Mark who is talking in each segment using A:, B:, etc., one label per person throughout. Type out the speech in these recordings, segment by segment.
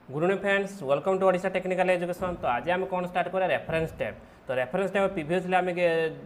A: Good evening friends, welcome to Odisha technical education. तो आज आम कौन स्टार्ट करा रेफरेंस टैब। तो रेफरेंस टैब प्रीवियसली आम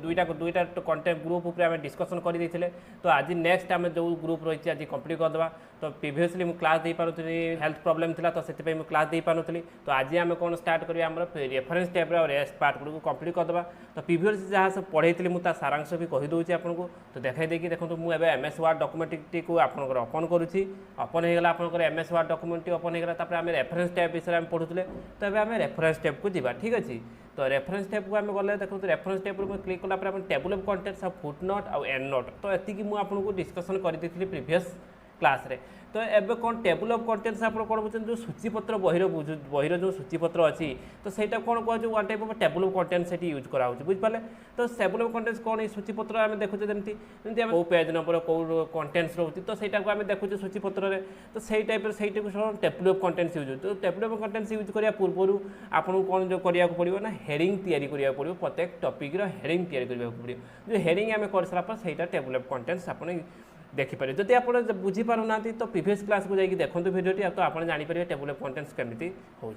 A: दुईटा कंटेंट ग्रुप उपर आम डिस्कसन कर देते। तो आज नेक्स्ट आम जो ग्रुप रही आज कंप्लीट करदे। तो प्रीवियसली मुझे क्लास दे पारुनी, हेल्थ प्रॉब्लम था, तो से क्लास दे पारुनी। तो आज आम कौन स्टार्ट करा आम रेफरेंस टैब पार्ट गुड़ कंप्लीट करदे। तो प्रीवियसली जहाँ सब पढ़ाई मुझे सारांश भी कहीदे आपको। तो देखाई देखिए देखो मुझे एमएस वार्ड डॉक्यूमेंट को आपंकर ओपन करुँची। ओपन होगा आपंकर एमएस वार्ड डॉक्यूमेंट ओपन होगा। आम रेफरेंस टैब विषय में पढ़ुले। तो ये आम रेफरेंस टैब को जी ठीक अच्छे। तो रेफरेंस टैब को आम गले देखो रेफरेंस टैब पर क्लिक कला table of contents foot note आउ एंड नोट। तो ये मुझे डिस्कसन कर प्रीवियस क्लास रे। तो एबे कौन टेबल ऑफ कंटेंट्स आप कौन बुझे जो सूचीपत्र बहिर जो सूचीपत्र अच्छी। तो सहीटा कौन कह one type of table of contents से यूज करा बुझिपारे। तो टेबल ऑफ कंटेंट्स कौन सूचीपत्र आम देखुचे जमी कौ पेज नंबर कौ कंटेंट्स रोचे। तो सहीटा को आम देखुचे सूचीपत्र में। तो सही टाइप से टेबल ऑफ कंटेंट्स यूज। तो टेबल ऑफ कंटेंट्स यूज करने पूर्व आपको कौन जो करा पड़ो ना हेडिंग तैयारी करा पड़ो। प्रत्येक टॉपिक हेडिंग तैयारी करा पड़ो। जो हेडिंग आम कर सारा सहीटा टेबल ऑफ कंटेंट्स आप देखिपारे। जदि आप बुझीपार ना तो प्रीवियस क्लास को जाकि देखो भिडियोटी। तो आप जानीपर टेबल ऑफ कंटेंट्स केमी हो।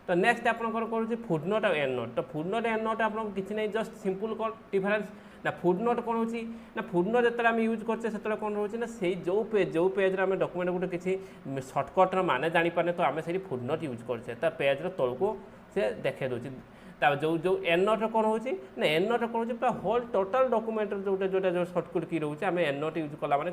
A: तो नेक्स्ट आप कौन फुट नोट और एंड नोट। तो फुट नोट एंड नोट आप किसी नहीं जस्ट सिंपल कौन डिफरेंस ना फुट नोट कौन होची ना फुट नोट जो आम यूज करते से कौन रोचे ना से जो पेज आम डॉक्यूमेंट गोटे किसी सर्टकट्र मान जापारे। तो आम से फुट नोट यूज करते पेज तल को से देखे दूसरी। जो एंड नोट कौन होची ना एंड नोट कौन होची होल टोटल डॉक्यूमेंट जोटा जो सर्टकट की रोचे आम एंड नोट यूज कला माने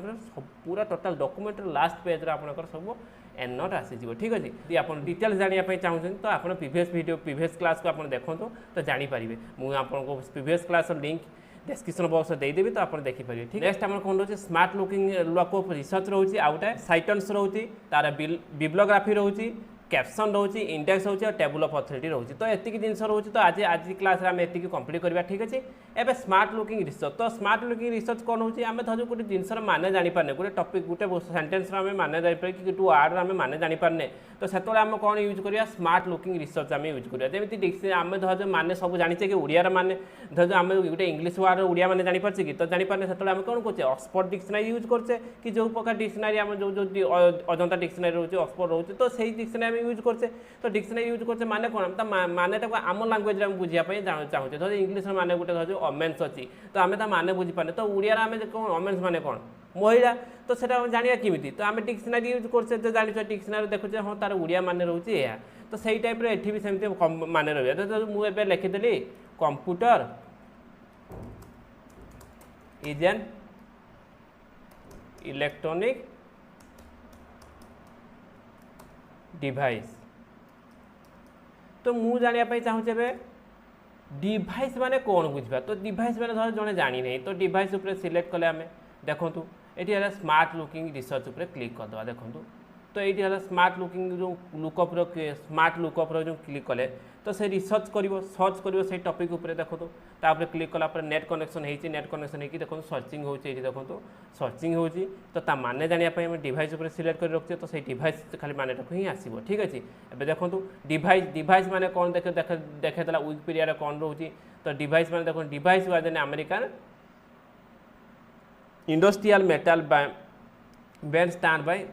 A: पूरा टोटल डॉक्यूमेंट लास्ट पेज रे आपनकर सब एंड नोट आसीजिवो। ठीक अच्छे। यदि आप डिटेल्स जानापी चाहते तो आप प्रीवियस वीडियो प्रीवियस क्लास को आप देखो तो जानीपारे। मुझे आपको previous class link description box में देदेवी। तो आप देखिपारे। ठीक नेक्स्ट आम कौन रोचे smart looking look of research रोचे आउटे साइटेंस रोचे तार बिब्लियोग्राफी रोचे कैप्शन रोचे इंडेक्स रोचे और टेबल ऑफ अथॉरिटी रोचे। तो ये जिन रोचे। तो आज क्लास आम ये कंप्लीट करवा। ठीक अच्छे। एवं स्मार्ट लुकिंग रिसर्च। तो स्मार्ट लुकिंग रिसर्च कौन होची आम धर गोटे जिनसर मान जापारे गोटे टॉपिक गोटे सेंटेंस आम मान जापारे कि गोटे वार्ड आम मान जापारे। तो से आम कौन यूज करिया स्मार्ट लुकिंग रिसर्च आम यूज करिया। जमी डिक्शनरी आम धर मान सब जाचे कि ओडिया मान धर आम गोटे इंग्लीश वार्ड ओडिया मान जापारे कि तो जापारे से आम कौन करें ऑक्सफोर्ड डिक्शनरी यूज करचे कि जो प्रकार डिक्शनरी आम जो अजंता डिक्शनरी रोचे ऑक्सफोर्ड रोचे। तो सही डिक्शनरी आम यूज करचे। तो डिक्शनरी यूज करचे माने कौन मानेटा को आम लांगुएज में बुझापी चाहूँगे। धर इंग्लीश माने गोटे धर ओमेन्स अच्छी। तो आम माने बुझीपारे। तो ओडिया आम कौन ओमेन्स माने कौन महिला। तो से जाना किमी। तो आम डिक्शनरी यूज करते जान डिक्शनरी देखुचे हाँ तार ओडिया मान रोचे यह। तो सही टाइप एठी भी सेमती मान रहा। तो मुझे लिखिदेली computer is an electronic device. तो मुझे जानापी चाहूँचे डिवाइस माने कौन बुझा। तो डिवाइस माने धर जड़े जानी नहीं। तो डिवाइस उपर सिलेक्ट कले आम देखूँ ये स्मार्ट लुकिंग रिसर्च उपर क्लिक करदे। देखूँ तो ये स्मार्ट लुकिंग जो लुकअप स्मार्ट लुकअप जो क्लिक कले तो से रिसर्च कर सर्च कर से टॉपिक उपर देखो। तापर क्लिक कला नेट कनेक्शन होती नेट कनेक्शन होती देखो सर्चिंग होती देखो सर्चिंग होती। तो माने जानापी आम डिवाइस उपर सिलेक्ट कर रखिए। तो से डिवाइस खाली मानेटा ही आसो। ठीक अच्छे। एवं देखो डिवाइस डिवाइस माने कौन देखेला विकिपीडिया कौन रोचे। तो डिवाइस माने देखो device was an American industrial metal band stand by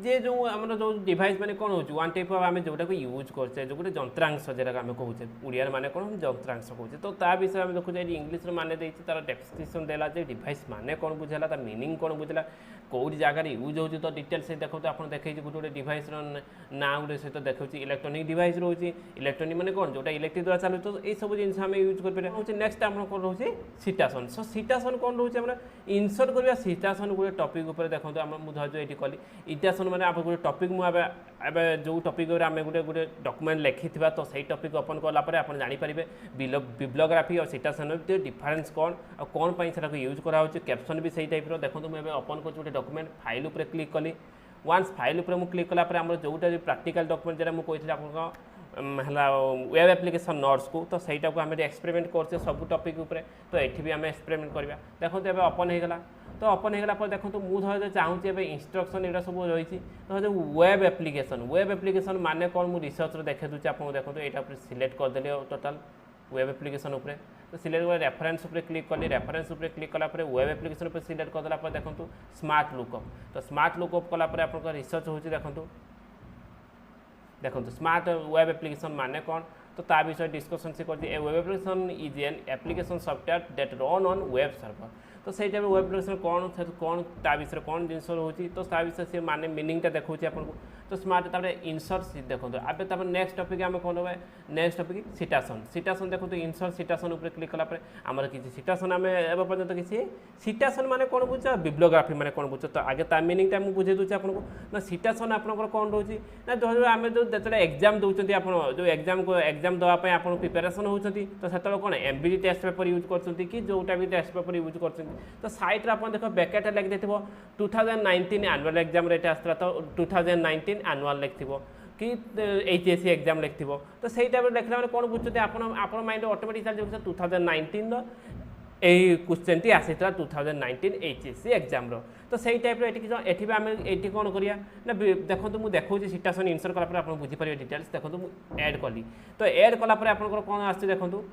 A: जे जो आम जो डिवाइस माने कौन हो वन टाइप ऑफ आम जोटा को यूज करते जो गोटे जंत्रांश जरा आम कहूचे ओडिया माने कौन जंत्रांश कहूचे। तो ता विषय में देखुचे इंग्लीश माने देती तार डेस्क्रिप्शन देला जे डिवाइस माने कौन बुझेला तार मीनिंग कौन बुझेला कौट जगार यूज होती। तो डिटेल्स से देखो आप देखे गोटे गोटे डिवाइस ना गोटे सहित देखिए इलेक्ट्रोनिक डिवाइस रोचे। इलेक्ट्रोनिक माने कौन जोटा इलेक्ट्रिक द्वारा चलू। तो ये सब जिन आम यूज कर नेक्स्ट आम कौन रोचे सिटासन। सो सिटासन कौन रोचे आम इनसर्ट करवा सिटासन गोटे टॉपिक उपर देखो आम मुझे ये कली इटासन मैंने आप गोटे टॉपिक मुझे जो टॉपिक आम गोटे गोटे डॉक्यूमेंट लिखी तो सही टॉपिक ओपन कलापर आप जानीपारे बिब्लियोग्राफी और सिटासन डिफरेंस कौन और कौन से यूज कराऊँ। कैप्शन भी सही टाइप देखो मुझे ओपन कर गोटे डॉक्यूमेंट फाइल उपर क्लिक कली। वन्स फाइल उपर मुझे क्लिक कलापर आम जोटा प्रैक्टिकल डॉक्यूमेंट जरा मुझे आपको वेब एप्लिकेशन नोट्स को। तो सहीटा को आम एक्सपेरिमेंट करते सब टॉपिक उपर। तो ये भी आम एक्सपेरिमेंट करवा। देखो ये ओपन होगा। तो ओपन होगा पर देखो तो मुझे चाहूँगी इंस्ट्रक्शन यहाँ सब रही। तो जो वेब एप्लिकेशन माने कौन मुझे रिसर्च देखे दूसरी आपको देखो यहाँ सिलेक्ट करदेली टोटाल वेब एप्लिकेशन उपर। तो सिलेक्ट रेफरेंस उपर क्लिक कली। रेफरेंस उपर क्लिक कलापर वेब एप्लिकेशन उपर सिलेक्ट करदेला देखो स्मार्ट लुकअप। तो स्मार्ट लुकअप कलापर आप रिसर्च होची देखो देखो स्मार्ट वेब एप्लिकेशन माने कौन तो ता विषय डिस्कसन से करती a web application is an application software that run on web server तो से टाइप वेब एप्लिकेशन कौन ता विषय कौन जिनस रोचे तो ता विषय से माने मीनिंगटा देखा आपको तो स्मार्ट तापर इनसर्ट देखो अब तापर नेक्स्ट टॉपिक आम कौन होगा नेक्स्ट टॉपिक सिटासन सिटासन देखो इनसर्ट सिटासन ऊपर क्लिक कला आमर किसी सिटासन आम एवं पर्यटन किसी सिटासन माने कौन बुझ बिब्लोग्राफी माने कौन बुझ तो आगे ता मीनिंगटा मुझे बुझे दूसरी आपको ना सिटासन आपंकर कौन रोचे ना जो आम जो एग्जाम दौरान आप जो एग्जाम देवाई आप प्रिपेरेसन होती तो से कौन एमबीडी टेस्ट पेपर यूज कर कि जोटा भी टेस्ट पेपर यूज कर तो सैट्रे आप देख बैकेट लिखि देव 2019 एनुअल एग्जाम रेट आसला तो 2019 एनुअल लिखि कि एचएससी एग्जाम लिखि तो सही टाइप लिखला मैंने कौन बुझे आप माइंड ऑटोमेटिक चल 2019 यही क्वेश्चन टी आसी 2019 एचएससी एग्जाम तो सही टाइप ये आम ये कौन करिया ना देखो मुझे देखा सिटासन इनसर्ट कलापर आप बुझीपारे डिटेल्स देखो मुझे ऐड कली तो ऐड कलापर आप कौन आस देखो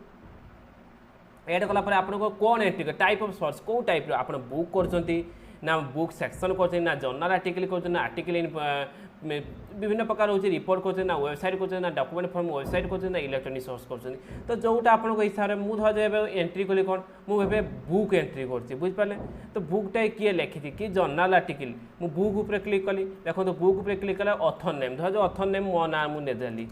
A: ऐड कलापर आपको कौन एंट्री टाइप ऑफ सोर्स कौ टाइप आप बुक कर ना बुक सेक्शन कर ना जर्नल आर्टिकल कर ना आर्टिकल इन विभिन्न प्रकार होची रिपोर्ट कर ना वेबसाइट कर ना डॉक्यूमेंट फॉर्म वेबसाइट कर ना इलेक्ट्रॉनिक सोर्स कर तो जोटा आपको हिसाब से मुझे एंट्री कली कौन मुझे बुक एंट्री कर बुझिपारे तो बुकटा किए लिखी कि जर्नल आर्टिकल मु बुक उपर क्लिक कली देखो तो बुक उपर क्लिक कला ऑथर नेम धर ऑथर नेम मो ना मुझे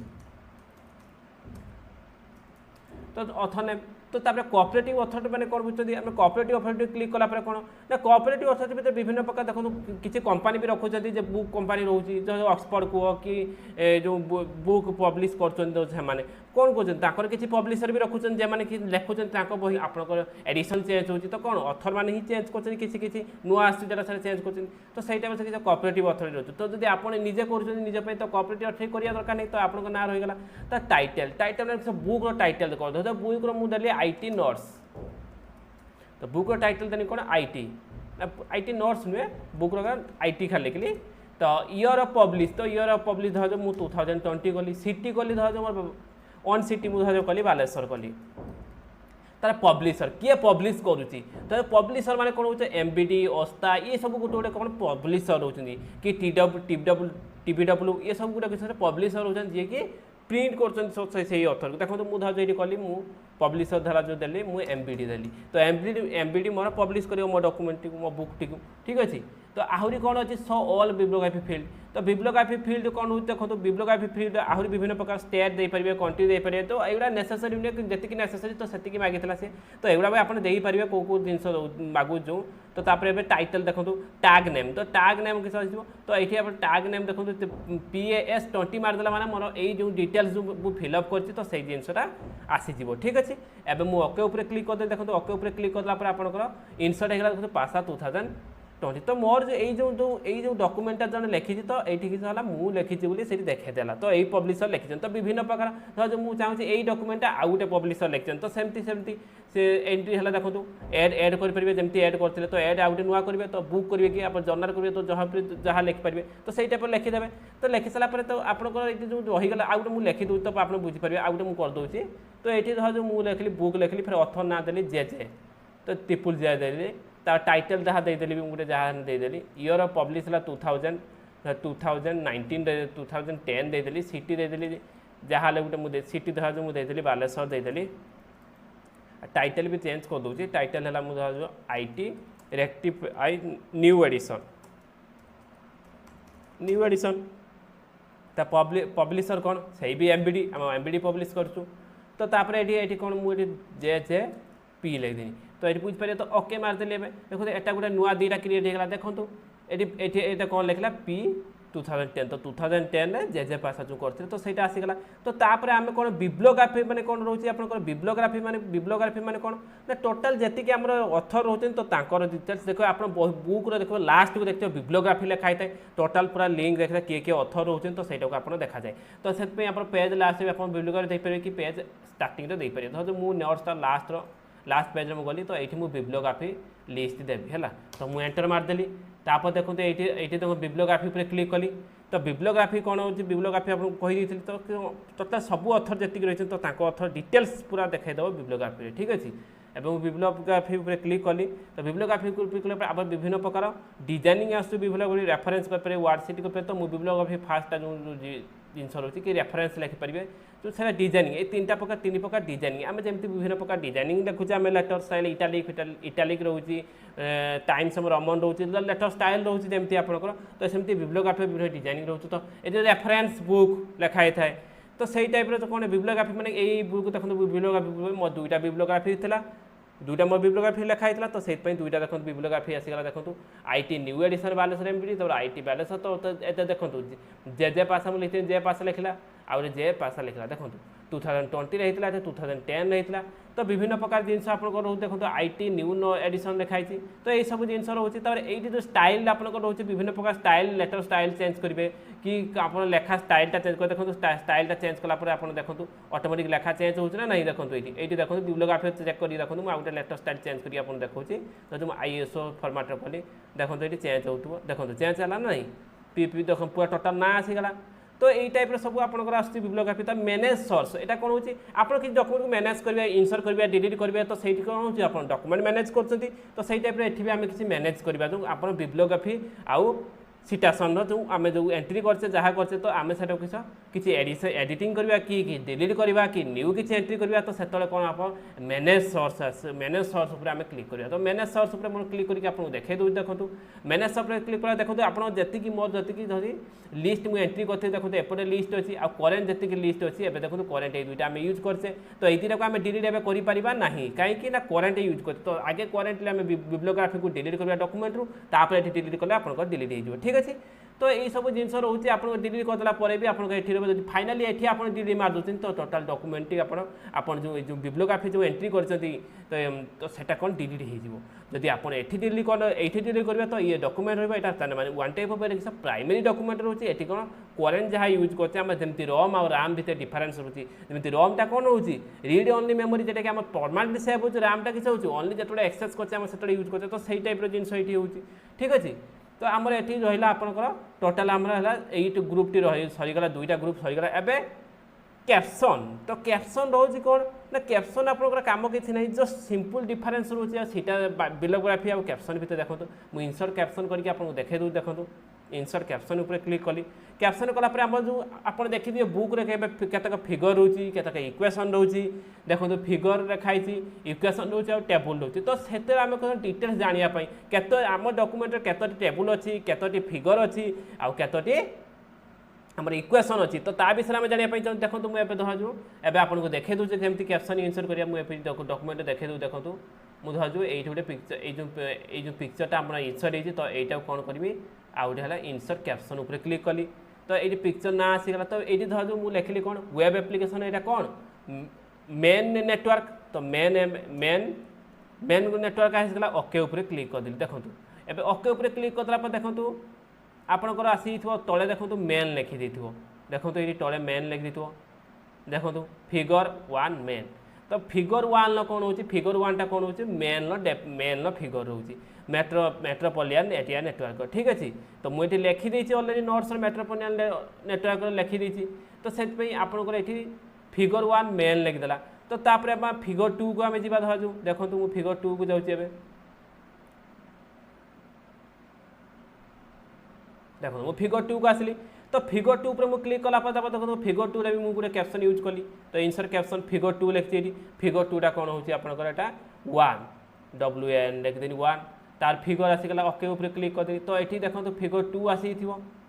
A: तो ऑथर नेम तो कोऑपरेटिव अथॉरिटी मैंने कौन बुझे आम कोऑपरेटिव अथॉरिटी क्लिक कलापर कौन ना कोऑपरेटिव अथॉरिटी भीतर विभिन्न प्रकार देखो किसी कंपनी भी रखुच्च बुक कंपनी रोचे जो ऑक्सफोर्ड कह कि जो बुक पब्लिश कर कौन कर किसी पब्लिशर भी रखुच्च जैसे कि लिखुच्च बही आपंकर एडिशन चेंज होती तो कौन अथर मैंने ही चेंज कर किसी नुआ आसटा चेंज कर तो सही टाइम से कोऑपरेटिव अथॉरिटी रोचे तो जब आप निजे कर तो कोऑपरेटिव अथॉरिटी करवा दरकार नहीं तो आपको ना रहीगला तो टाइटल टाइटल बुक टाइटल कर बुक मुझे आईटी नोट्स तो बुक टाइटल देनी कौन आईटी नोट्स नुहे बुक आईटी खाली लिखली तो इयर ऑफ पब्लिश तो इयर ऑफ पब्लिश धर मुझे 2020 कली सिटी कली धर मोर वन सिटी मुझे कली बालेश्वर कली तार पब्लिशर किए पब्लिश करुच्ची तो पब्लिशर माने कौन हो एमबीडी ओस्ता ये सब गोटे गोटे कौन पब्लिशर होती कि टीबीडब्ल्यू ये सब गोटे पब्लिशर होती जी कि प्रिंट कर से अथर को देखो मुझे ये कली मु पब्लिशर धारा जो देली मुझे एमबीडी देली तो एमबीडी मोर पब्लिश कर मो डॉक्यूमेंट मो बुक टी ठीक अच्छे तो आहरी कौन अच्छी सो ऑल बिब्लोग्राफी फील्ड तो बिब्लोग्राफी फील्ड कौन हो देखो बिब्लोग्राफी फील्ड आहरी विभिन्न प्रकार स्टेट दे पारे कंट्री दे पारे तो युवा नेसेसरी जी नेसेसरी तो से मागिला सी तो युवा भी आपने देपारे कौ जिन मागुचु तो तापर टाइटल देखो टैग नेम तो टैग नेम किस तो ये आप टैग नेम देखो PAS 20 मारदेला माने मोर यही जो डिटेल्स जो फिलअप कर तो सही जिनसा आसीज ठीक अच्छे एवं मुझे ओके उपर क्लिक करदे देखो ओके उपर क्लिक करला आपंकर इनसर्ट होगा देखो पास 2020 तो मोर जो डॉक्यूमेंटा जन लिखी तो ये मुझे लिखी से देखेदेला तो यही पब्लिशर लिखी तो विभिन्न प्रकार जो मुझे चाहूँगी यही डॉक्यूमेंटा आउ गोटे पब्लिशर लिखी तो सेमती से एंट्री है देखो एड करेंगे जमी एड करते तो एड आउटे नुआ करेंगे तो बुक करेंगे कि आप जर्नल करेंगे तो जहाँ लिखिपारे तो सही टाइप लिखिदेवे तो लिखि सारापर तो आपंकर ये जो रहीगला आउटे मुझे लिखिदे तो आप बुझीपारे आउटे मुझे करदे तो ये धर जो मुझे लिखली बुक लिखली फिर अथर ना देली जे तो ट्रिपुल जे देली टाइटल जहाँ देदेली गोटे जहाँ देदेली इयर ऑफ पब्लिश है 2019 2010 देदेली सिटी देदेली जहाँ गोटे मुझे सिटी धर जो मुझे देदेली बालेश्वर देदेली टाइटल भी चेंज कर दूसरी टाइटल है मुझे जो आईटी रेक्टिफाई न्यू एडिशन तो पब्लिशर कौन से भी एमबीडी आम एमबीडी पब्लिश करछु तो तापर ये कौन मुझे जे पी लिखदी तो ये बुझीपारे तो ओके मारदेली देखो यहाँ गोटे नुआ दुईटा क्रिएट होगा देखो ये कौन लिखला P 2010 तो 2010 जे पास जो करते तो सही आसीगला तो तापर आम कौन बिब्लोग्राफी माने कौन रोचे आप बिब्लोग्राफी माने कौन ना टोटाल जी आम अथर रोचे तो डिटेल्स देखो आप बुक देखो लास्ट को देखते बिब्लोग्राफी लिखाई था टोटाल पूरा लिंक देखते किए अथर रोचे तो सहीटा को आप देखा जाए तो से आप पेज लास्ट आप बिब्लोग्राफी देपारे कि पेज स्टार्टिंग देपारे धर मुझे नोट्स लास्ट पेज में गली तो ये मुझे बिब्लोग्राफी लिस्ट देवी है तो मुझे एंटर मारदेली तापर देखो ये देखो बिब्लोग्राफी पर क्लिक कली तो बिब्लोग्राफी कौन हो बिब्लोग्राफी आपको कही तो टोटाल सब अथर जी रही तो अथर डिटेल्स पूरा देखा बिब्लोग्राफी ठीक अच्छे एवं बिब्लोग्राफी पर क्लिक कली तो बिब्लोग्राफी क्लिक कला आप विभिन्न प्रकार डिजाइनिंग आस विभिन्न रेफरेन्स कर वर्डसीट कर तो मुझे बिब्लोग्राफी फास्ट जो जिनस रोचे कि रेफरेन्स लिखिपारे जो सर डिजाइनिंग ये तीन प्रकार डिजाइनिंग आम जमी विभिन्न प्रकार डिजाइनिंग देखुचे आम लेटर स्टाइल इटालिक रोचे टाइम्स रोमन रोचे लेटर स्टाइल रोचे जमी आपंकर तो सेमती बिब्लियोग्राफी विभिन्न डिजाइनिंग रोचे तो ये रेफरेन्स बुक लिखाई थाए तो सही टाइप कौन बिब्लियोग्राफी मैंने यही बुक देखो बिब्लियोग्राफी मो दुईटा बिब्लियोग्राफी था दुईटा मोर बिब्लियोग्राफी लिखाई था तो से दुईटा देखो बिब्लियोग्राफी आसीगला देखो IT new edition Baleswar MPD तो आईटी बालेश्वर तो ये देखो जे पासा मुझे लिखी जे पासा लिखला आउे जे पासा लिखला देखो 2020 होता है 2010 होता तो विभिन्न प्रकार जिन आपको देखो आईटी न्यू एडिशन लिखाई तो यही सब जिन रोचे ये जो स्टाइल आपको रोचे विभिन्न प्रकार स्टाइल लेटर स्टाइल चेंज करेंगे कि आप लेखा स्टाइलटा चेंज कर देखो स्टाइलटा चेंज कलापर आप देखो ऑटोमेटिक लेखा चेंज होना नहीं देखो ये देखो बिब्लियोग्राफी चेक कर देखो मुझे गोटे लेटर स्टाइल चेंज कर आपको देखो जो आईएसओ फॉर्मेट कली देखो ये चेंज हो देखो चेंज है ना नहीं पी देखो पूरा टोटाल ना आसीगला तो यही टाइप सब आपंकर आस बिब्लियोग्राफी तो मैनेज सोर्स यहाँ कौन होती आप किसी डॉक्यूमेंट को मैनेज करेंगे इनसर्ट करेंगे डिलीट करेंगे तो सही कौन होती आप डॉक्यूमेंट मैनेज कर तो सही टाइप ये आम किसी मैनेज करवा जो आप बिब्लियोग्राफी आउ सिटासन जो आम जो एंट्री करचे जहाँ करचे तो आम से किसी एडिटिंग करवा कि डिलीट करवा कि न्यू किसी एंट्री करवा तो से कौन आप मैनेज सोर्स आम क्लिक करवा तो मैनेज सोर्स क्लिक करके आपको देखे दूँ देखो मैनेज सोर्स क्लिक कर देखो आप जी मोर जी लिस्ट मुझे एंट्री करते देखो एपटे लिस्ट अच्छी आ करेन्ट जी लिस्ट अच्छी एवं देखो करेन्ट ये दुईटा आम यूज करचे तो ये आम डिलीट एवं करें ना कहीं करेन्ट यूज कर तो आगे करेन्टली आम बिब्लियोग्राफी को डिलीट करवा डॉक्यूमेंट रू तापर ये डिलीट कले आप डिलीट हो ठीक अच्छे तो यही सब जिन रोचे आप डिलीट करदेला भी आपको फाइनाली ये आप डिलीट मार दूसरी तो टोटाल डॉक्यूमेंट आप जो बिब्लियोग्राफी जो एंट्री तो सेटा कौन डिलीट हो जदि आप डिलीट करेंगे तो ये डॉक्यूमेंट रहा माने one type of primary document रोचे ये कौन करेन्ट जहाँ यूज करते जमी रम और राम भितर डिफरेन्स रोचे जमी रमटा कौन हो रीड ओनली मेमोरी जोटा कि परमानेंट सेव हो रामटा किसी हो ओनली जो एक्सेस करते यूज करते तो सही टाइप जिन ये हो ठीक अच्छे तो आमर ये रहा आपंकर टोटाल आमर है ग्रुप टी रही सरीगला दुईटा ग्रुप सरीगला एवं कैप्शन तो कैप्शन रोज कौन ना कैप्शन आपंकर कम किसी ना जस्ट सिंपल डिफरेन्स रोचे सीटा बिब्लियोग्राफी और कैप्शन भितर देखो मुझे इनसर्ट कैप्शन करके आपको देखे दूँ देखो इनसर्ट कैप्शन उपर क्लिक कली कैप्शन कलापर आम जो आप देखिए बुक रे केतक फिगर रोचे केतक इक्वेशन रोचे देखो फिगर रेखाई इक्वेशन रोचे और टेबुल रोचे तो से आम डिटेल्स जानापी केत आम डॉक्यूमेंट केतोटी टेबुल अच्छी केतोटी फिगर अच्छी आउ केतोटी आमर इक्वेशन अच्छी तो ता विषय में जानापी देखो मुझे धरजु एवं आपको देखे दूसरे जमी कैप्शन इनसर्ट करा मुझे डॉक्यूमेंट देखे दूँ देखो मुझे धरजु ये गोटे पिक्चर ये पिक्चरटा आप इनसर्ट हो तो यहाँ कौन करी आउ गोटे है इनसर्ट कैप्शन उपर क्लिक कली तो ये पिक्चर ना आसीगला तो ये धरजु मुझे लिखली कौन वेब एप्लिकेशन यहाँ कौन मेन नेटवर्क तो मेन नेटवर्क आसीगला ओके उपर क्लिक करदेली देखो एवं ओके उपर क्लिक करदेला देखो आपंकर आसी तले देखो मेन लिखी देखो ये तले मेन लिखी देखो फिगर 1 मेन तो फिगर 1 कौन हो फिगर 1टा कौन हो मेन फिगर रोचे मेट्रोपोलियन एरिया नेटवर्क ठीक अच्छे तो मुझे लिखिदी अलरेडी नोट्स मेट्रोपोलियन नेटवर्क लिखिदी तो से आपंकर ये फिगर 1 मेन लिखिदेला तो तापर फिगर 2 को आम जा धरजु देखो मुझे फिगर 2 को जाऊँगी देखो मुझे फिगर 2 को आसली तो फिगर 2 पर मुझे क्लिक कलापर देखो फिगर 2 रे मुझे गोटे कैप्शन यूज कली तो इनसर्ट कैप्शन फिगर 2 लिखी फिगर 2टा कौन हो आपंकर यहाँ 1 WN लिखिदेनी 1 तार फिगर आसीगला ओके उपर क्लिक करदेली तो ये देखो फिगर 2 आसी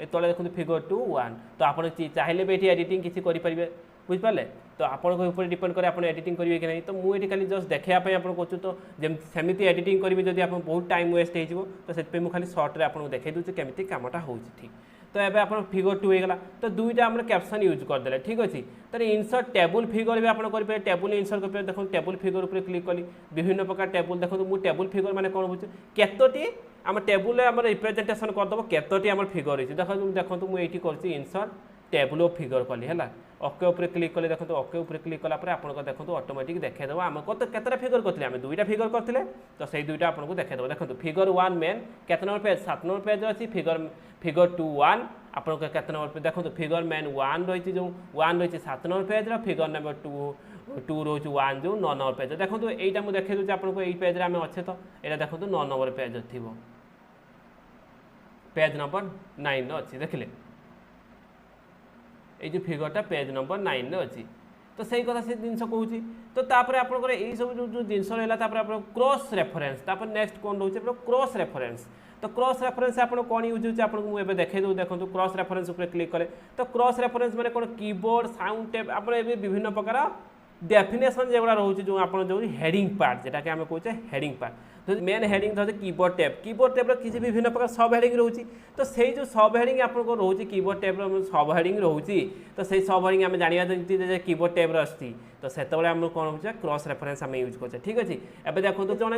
A: तले देखो फिगर 2 1 तो आप चाहिए भी ये एडिटिंग किसी करेंगे बुझिपारे तो आपको ऊपर डिपेंड करे आप एडिटिंग करेंगे कि नहीं तो मुझे खाली जस्ट देखापी आप करूँ तो सेमती एडिटिंग करी जब आप बहुत टाइम वेस्ट हो तो से मुझे खाली सर्ट्रे आपको देखे दूसरे केमी कामटा हो ठीक तो ये आप फिगर 2 होगा तो दुईटा आम कैप्शन यूज करदे ठीक अच्छे तो इनसर्ट टेबुल फिगर भी आप टेबुल इनसर्ट कर देखो टेबुल फिगर उपर क्लिक कली विभिन्न प्रकार टेबुल देखो मुझे टेबुल फिगर माने कौन हो केतोटी आम टेबुल आम रिप्रेजेंटेशन करदेव केतोटी आम फिगर रही देखो मुझे ये कर इनसर्ट टेबुल ऑफ फिगर कली है ओके उपर क्लिक कले देखो ओके उपर क्लिक कलापर आप देखो ऑटोमेटिक देखेदेव आम केतटा फिगर करते आम दुईटा फिगर करते तो से दुईटा आपको देखेदेव देखो फिगर 1 मेन केत नंबर पेज 7 नंबर पेज अच्छी फिगर 2 1 आप केत नंबर पेज देखो फिगर मेन 1 रही जो 1 रही 7 नंबर पेज फिगर नंबर 2 रोज 1 जो 9 नंबर पेज देखो यहीटा मुझे देखे दूसरी आपको यही पेज आम अच्छे तो यहाँ देखो 9 नंबर पेज थी पेज नंबर 9 अच्छी देखिले ये जो फिगरटा पेज नंबर 9 रे अच्छी तो सही कथा से जिन कहूँ तो तापर आप सब जो जिनस रहा आप क्रॉस रेफरेंस नेक्स्ट कौन रोचे क्रॉस रेफरेंस तो क्रॉस रेफरेंस आप कौन यूज होती आपको देखे दूँ देखो क्रॉस रेफरेंस क्लिक कले तो क्रॉस रेफरेंस मैंने कौन कीबोर्ड साउंड टैब आप विभिन्न प्रकार डेफिनेशन जो रोचे जो आप जो हेडिंग पार्ट जेटा कि आम कहे हेडिंग पार्ट तो मेन हेडिंग धरते कीबोर्ड टैब किसी विभिन्न प्रकार सब हेडिंग रोचे तो से जो सब हेडिंग आपको रोचे कीबोर्ड टैब सब हेडिंग रोचे तो से सब हेडिंग आम जाना कीबोर्ड टैब आसी तो से आम कौन हो क्रॉस रेफरेंस आम यूज कर ठीक अच्छे एवं देखो जो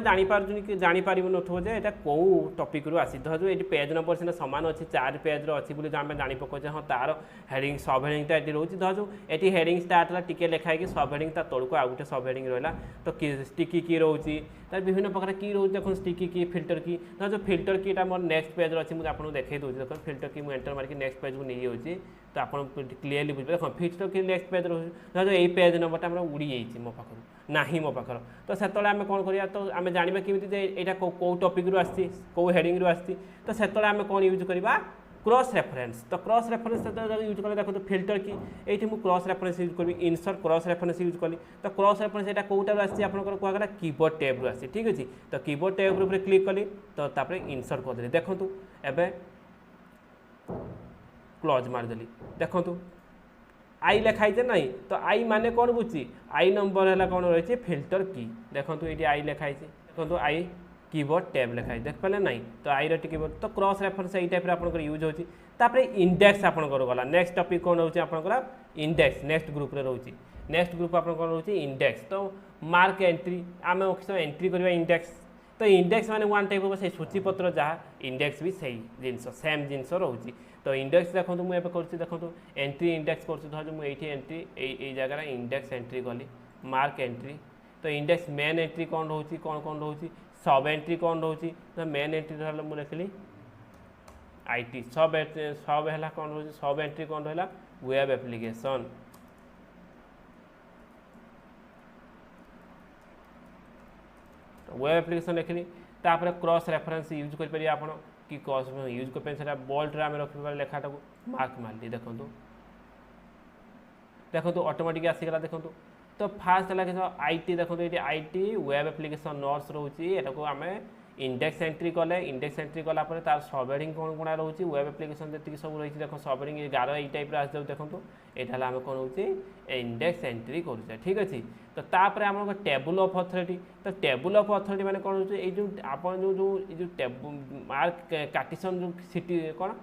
A: जापर नथो जे यहाँ कौ टपिक रू आसी धर ये पेज नंबर सीना सामान अच्छे 4 पेज अच्छी बोली आम जापे हाँ तार हेडिंग सब हेडिंगटा ये रोचे धर जो ये हेडिंग स्टार्ट है टी लिखाई सब हेडिंग तौक आउ गए सब हेडिंग रहा तो स्टिकी की रोचे तार विभिन्न प्रकार की रोचे देखो स्टिकी की फिल्टर की धर जो फिल्टर कीटा मोर नेक्स्ट पेज अच्छी मुझे आपको देखा दूसरी देखो फिल्टर की मुझे एंटर मारिक नेक्स्ट पेज को नहीं जाऊँगी तो आप क्लीयरली बुझे देखो फिल्टर की नेक्स्ट पेज रोचे धर यही पेज नंबरटा उड़ी जाइए मो पाखर ना मो पाखर तो से आम कौन करा तो आम जाना कि यहाँ कौ टपिक रू आसी कौ हेडिंग रू आसी तो से आम कौन यूज करवा क्रॉस रेफरेंस तो क्रॉस रेफरेंस यूज कले देखो फिल्टर की ये मुझे क्रॉस रेफरेंस यूज करी इंसर्ट क्रॉस रेफरेंस यूज कली तो क्रॉस रेफरेंस यहाँ कौटार आसी आप कहगला कीबोर्ड टैब रू आसी ठीक अच्छे तो कीबोर्ड टैब ऊपर क्लिक कली तो इंसर्ट करदेली देखो एवं क्लोज मारदेली देखो आई लिखाई ना तो आई माने कौन बुझी आई नंबर है कौन रही फिल्टर की देखो ये आई लिखाई देखो आई कीबोर्ड टैब लिखाई देख पारे ना तो आई रे कीबोर्ड तो क्रॉस रेफरेंस यही टाइप आप यूज होती इंडेक्स आपंकर गला नेक्स्ट टपिक कौन रोचे आप इंडेक्स नेक्स्ट ग्रुप रे रोचे नेक्स्ट ग्रुप आप कौन रोचे इंडेक्स तो मार्क एंट्री आम एंट्री करवा इंडेक्स तो इंडेक्स माने वन टाइप से सूचीपत्र जहाँ इंडेक्स भी सही जिनस सेम जिनस रोचे तो इंडेक्स देखो मुझे कर देखो एंट्री इंडेक्स कर मुझे एंट्री जगह इंडेक्स एंट्री कली मार्क एंट्री तो इंडेक्स मेन एंट्री कौन रोचे कौन कौन रोचे सब एंट्री कौन रोचे तो मेन एंट्री मुझे लिखली आईटी सब है कौन रोचे सब एंट्री कौन रहा वेब एप्लिकेशन वेब एप्लिकेशन लिखली तापर क्रॉस रेफरेंस यूज करें आप कि क्रॉस यूज कर बोल्ट आम रखिपार लेखाटा को मार्क मारली देखो देखो ऑटोमेटिक आसीगला देखो तो फास्ट है कि आईटी देखो ये आईटी वेब एप्लिकेशन नोट्स रोचे यहाँ आम इंडेक्स एंट्री कले इंडेक्स एंट्री कलापर तार सब हेडिंग कौन कौन रोचे वेब एप्लिकेशन जी सब रही देखो सब हेडिंग 11 ये टाइप आस देखो यहाँ आम कौन हो इंडेक्स एंट्री करुचे ठीक अच्छे तो तापर आम टेबुल ऑफ अथॉरिटी तो टेबुल ऑफ अथॉरिटी मैंने कौन हो जो आप जो मार्क काटिशन जो सिटी कौन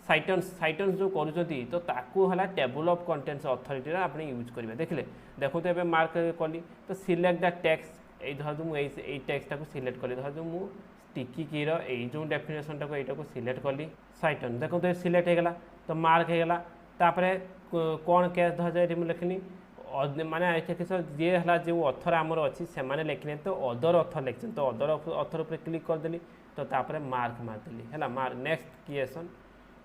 A: साइटन्स जो करुँच तो ताकू है टेबुल ऑफ कंटेंट्स अथॉरिटी आप यूज करेंगे देखिले देखो तो मार्क कली तो सिलेक्ट द टेक्स्ट ये धर जो मुझे टेक्सटा को सिलेक्ट कली धर जो मुझे स्टिकी की जो डेफिनेशनटा को यहाँ सिलेक्ट कली साइटन देखो तो सिलेक्ट होगा तो मार्क होगा तापर कौन केस धर जाए मुझे लिखनी माने जी है जो अथर आमर अच्छी से लिखने तो अदर अथर लिखते तो अदर अथर पर क्लिक करदेली तो तापर मार्क मारदेली है मार्क नेक्स्ट क्रिएशन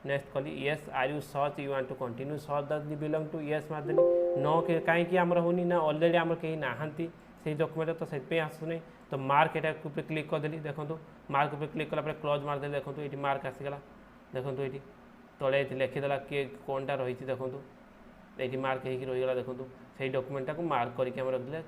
A: नेक्स्ट कली yes are you search you want to continue search that belong to yes मारदेली नो कहीं आमर होनी ना ऑलरेडी आमर कहीं नहांती से डॉक्यूमेंट तो से आसुनी तो मार्क यहाँ क्लिक करदेली देखो मार्क पर क्लिक कला क्लोज मारदेली देखो ये मार्क आसीगला देखो ये तले लिखिदेला किए कौनटा रही देखो ये मार्क हो रहीगला देखो से डॉक्यूमेंटा को मार्क करके रखिले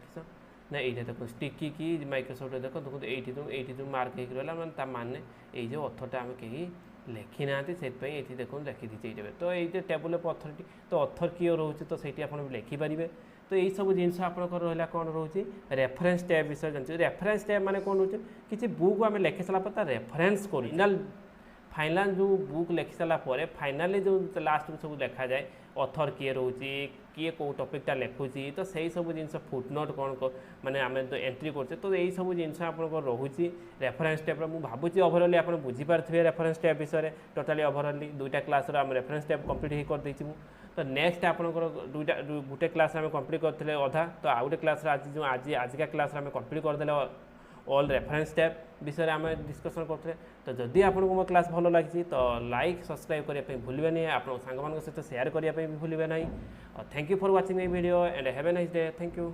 A: ना ये देखो स्टिकी की माइक्रोसॉफ्ट देखो देखो ये जो मार्क हो रहा मैंने माने ये अथरटा आम कहीं लिखी ना से देखो लिखी ये तो ये टेबुल ऑफ अथॉरिटी तो अथर किए रोचे तो सही आप लिखिपारे तो यही सब जिनस आप रहा कौन रोचे रेफरेंस टैब विषय जानते रेफरेंस टैब माने कौन रोचे किसी बुक आम लिखि सारा रेफरेंस कर फाइनाल जो बुक लिखि सारापर फाइनाली जो लास्ट सब देखा जाए अथर किए रोचे किए कौ टपिकटा लिखुची तो सही सब जिन फुटनोट कौन माने आम तो एंट्री करते तो यही सब जिनस आप रोचे रेफरेंस टैब मुझे भावुँ ओभरअली आप बुझीपारे रेफरेंस टैब विषय टोटाली ओभरअली 2टा क्लास आम रेफरेंस टैब कम्प्लीट कर देती तो नेक्स्ट आपंकर गोटे क्लास आम कम्प्लीट करते अधा तो आउ गए क्लास आज जो आजिका क्लास आम कम्प्लीट करदे ऑल रेफरेंस टैब विषय आम डिस्कसन करते तो जदि आपको मो क्लास भल लगी तो लाइक सब्सक्राइब करने भूलें नहीं आप सांग सहित शेयर करने भी भूलें ना thank you for watching my video and have a nice day thank you.